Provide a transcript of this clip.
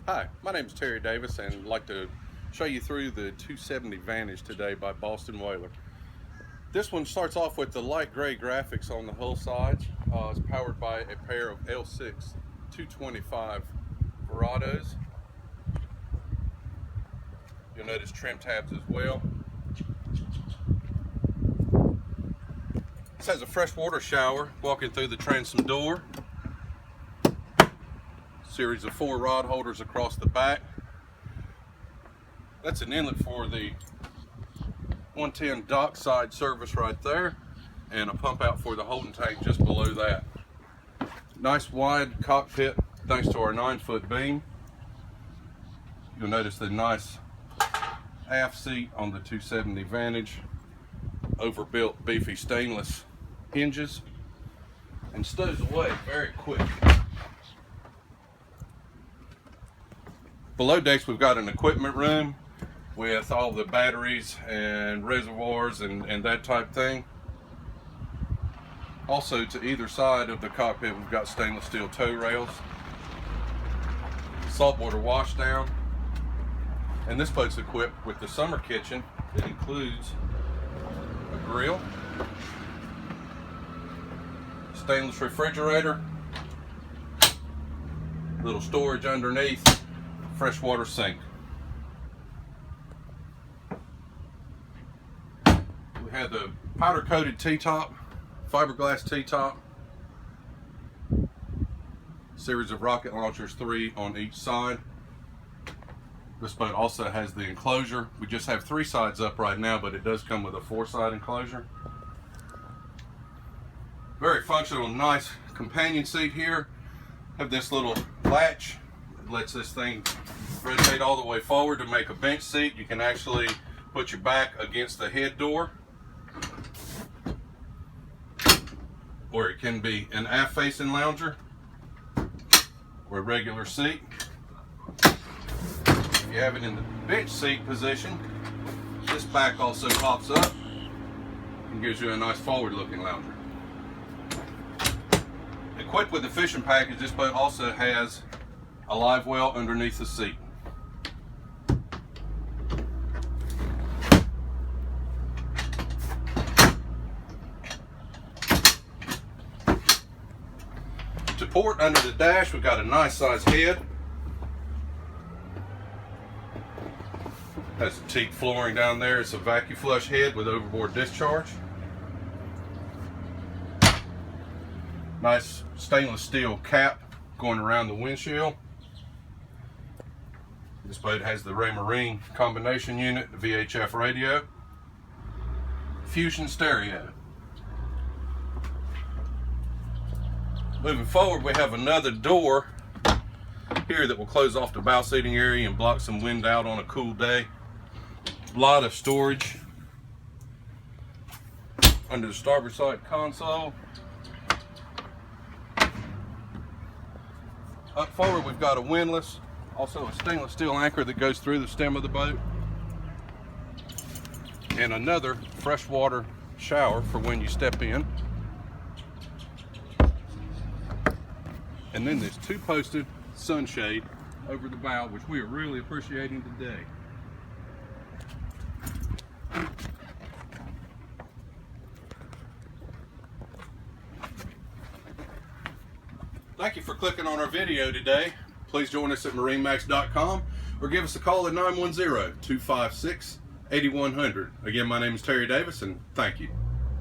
Hi, my name is Terry Davis and I'd like to show you through the 270 Vantage today by Boston Whaler. This one starts off with the light gray graphics on the hull sides. It's powered by a pair of L6 225 Verados. You'll notice trim tabs as well. This has a freshwater shower walking through the transom door. Series of 4 rod holders across the back. That's an inlet for the 110 dockside service right there, and a pump out for the holding tank just below that. Nice wide cockpit thanks to our 9-foot beam. You'll notice the nice aft seat on the 270 Vantage, overbuilt beefy stainless hinges, and stows away very quick. Below decks we've got an equipment room with all the batteries and reservoirs and that type thing. Also to either side of the cockpit we've got stainless steel tow rails, saltwater washdown, and this boat's equipped with the summer kitchen that includes a grill, stainless refrigerator, little storage underneath, freshwater sink. We have the powder coated T-top, fiberglass T-top, series of rocket launchers, 3 on each side. This boat also has the enclosure. We just have 3 sides up right now, but it does come with a 4-side enclosure. Very functional, nice companion seat here. Have this little latch. Lets this thing rotate all the way forward to make a bench seat. You can actually put your back against the head door, or it can be an aft facing lounger or a regular seat. If you have it in the bench seat position, this back also pops up and gives you a nice forward looking lounger. Equipped with the fishing package, this boat also has a live well underneath the seat. To port under the dash, we've got a nice size head. Has a teak flooring down there. It's a vacuum flush head with overboard discharge. Nice stainless steel cap going around the windshield. This boat has the Marine combination unit, the VHF radio, Fusion stereo. Moving forward, we have another door here that will close off the bow seating area and block some wind out on a cool day. A lot of storage under the starboard side console. Up forward, we've got a windlass. Also a stainless steel anchor that goes through the stem of the boat, and another freshwater shower for when you step in. And then there's 2 posted sunshade over the bow, which we are really appreciating today. Thank you for clicking on our video today. Please join us at MarineMax.com or give us a call at 910-256-8100. Again, my name is Terry Davis, and thank you.